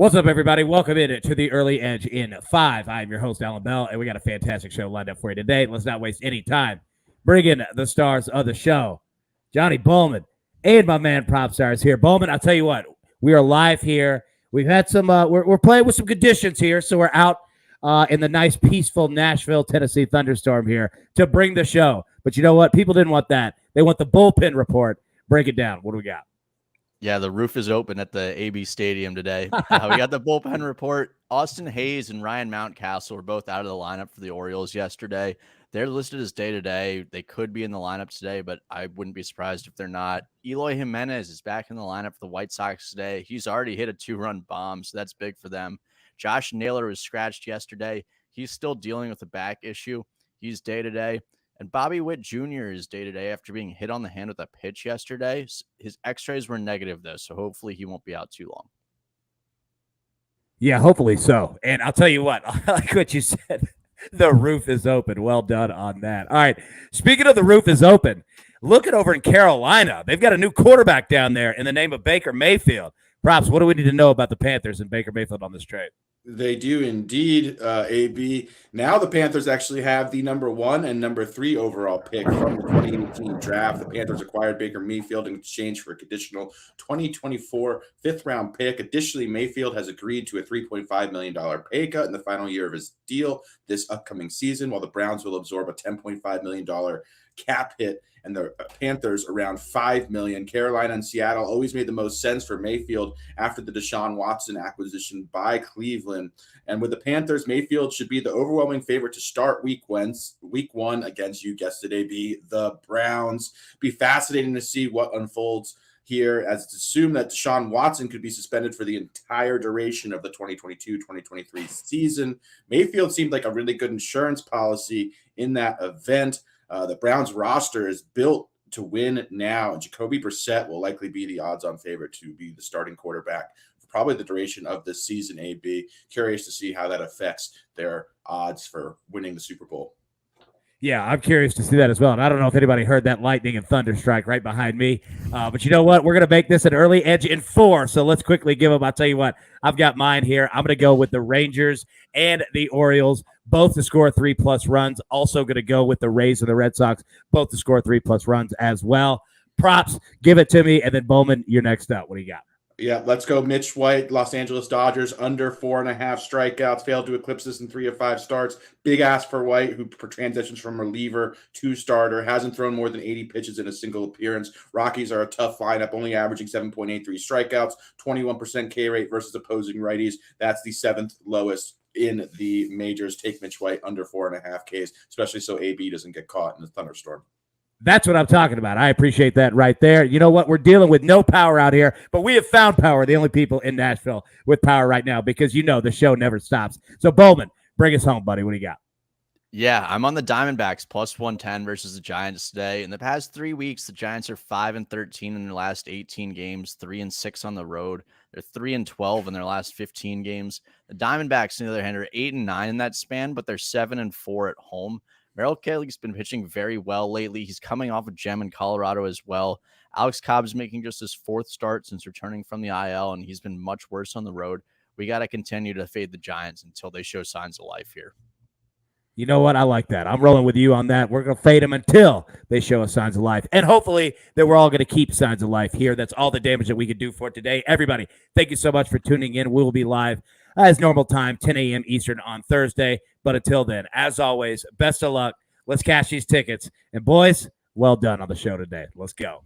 What's up, everybody? Welcome in to the Early Edge in 5. I'm your host, Allan Bell, and we got a fantastic show lined up for you today. Let's not waste any time. Bring in the stars of the show, Johnny Bollman, and my man PropStarz here. Bollman, I'll tell you what, we are live here. We've had some, we're playing with some conditions here, so we're out in the nice, peaceful Nashville, Tennessee thunderstorm here to bring the show. But you know what? People didn't want that. They want the bullpen report. Break it down. What do we got? Yeah, the roof is open at the AB Stadium today. We got the bullpen report. Austin Hayes and Ryan Mountcastle were both out of the lineup for the Orioles yesterday. They're listed as day-to-day. They could be in the lineup today, but I wouldn't be surprised if they're not. Eloy Jimenez is back in the lineup for the White Sox today. He's already hit a 2-run bomb, so that's big for them. Josh Naylor was scratched yesterday. He's still dealing with a back issue. He's day-to-day. And Bobby Witt Jr. is day-to-day after being hit on the hand with a pitch yesterday. His x-rays were negative, though, so hopefully he won't be out too long. Yeah, hopefully so. And I'll tell you what, I like what you said. The roof is open. Well done on that. All right, speaking of the roof is open, look at over in Carolina. They've got a new quarterback down there in the name of Baker Mayfield. Props, what do we need to know about the Panthers and Baker Mayfield on this trade? They do indeed, AB. Now the Panthers actually have the number 1 and number 3 overall pick from the 2018 draft. The Panthers acquired Baker Mayfield in exchange for a conditional 2024 fifth-round pick. Additionally, Mayfield has agreed to a $3.5 million pay cut in the final year of his deal this upcoming season, while the Browns will absorb a $10.5 million cap hit and the Panthers around $5 million. Carolina and Seattle always made the most sense for Mayfield after the Deshaun Watson acquisition by Cleveland. And with the Panthers, Mayfield should be the overwhelming favorite to start week 1 against, you guessed it, AB, the Browns. Be fascinating to see what unfolds here, as it's assumed that Deshaun Watson could be suspended for the entire duration of the 2022-2023 season. Mayfield seemed like a really good insurance policy in that event. The Browns roster is built to win now, and Jacoby Brissett will likely be the odds-on favorite to be the starting quarterback for probably the duration of this season, AB. Curious to see how that affects their odds for winning the Super Bowl. Yeah, I'm curious to see that as well. And I don't know if anybody heard that lightning and thunder strike right behind me. But you know what? We're going to make this an early edge in 4. So let's quickly give them. I'll tell you what. I've got mine here. I'm going to go with the Rangers and the Orioles, both to score 3+ runs. Also going to go with the Rays and the Red Sox, both to score 3+ runs as well. Props, give it to me. And then Bollman, you're next up. What do you got? Yeah, let's go. Mitch White, Los Angeles Dodgers, under 4.5 strikeouts, failed to eclipse this in 3 of 5 starts. Big ask for White, who transitions from reliever to starter, hasn't thrown more than 80 pitches in a single appearance. Rockies are a tough lineup, only averaging 7.83 strikeouts, 21% K rate versus opposing righties. That's the 7th lowest in the majors. Take Mitch White under 4.5 Ks, especially so AB doesn't get caught in the thunderstorm. That's what I'm talking about. I appreciate that right there. You know what? We're dealing with no power out here, but we have found power, the only people in Nashville with power right now, because you know the show never stops. So, Bollman, bring us home, buddy. What do you got? Yeah, I'm on the Diamondbacks plus 110 versus the Giants today. In the past 3 weeks, the Giants are 5-13 in their last 18 games, 3-6 on the road. They're 3-12 in their last 15 games. The Diamondbacks, on the other hand, are 8-9 in that span, but they're 7-4 at home. Merrill Kelly's been pitching very well lately. He's coming off a gem in Colorado as well. Alex Cobb's making just his 4th start since returning from the IL, and he's been much worse on the road. We got to continue to fade the Giants until they show signs of life here. You know what? I like that. I'm rolling with you on that. We're going to fade them until they show us signs of life. And hopefully that we're all going to keep signs of life here. That's all the damage that we can do for today. Everybody, thank you so much for tuning in. We will be live as normal time, 10 a.m. Eastern on Thursday. But until then, as always, best of luck. Let's cash these tickets. And boys, well done on the show today. Let's go.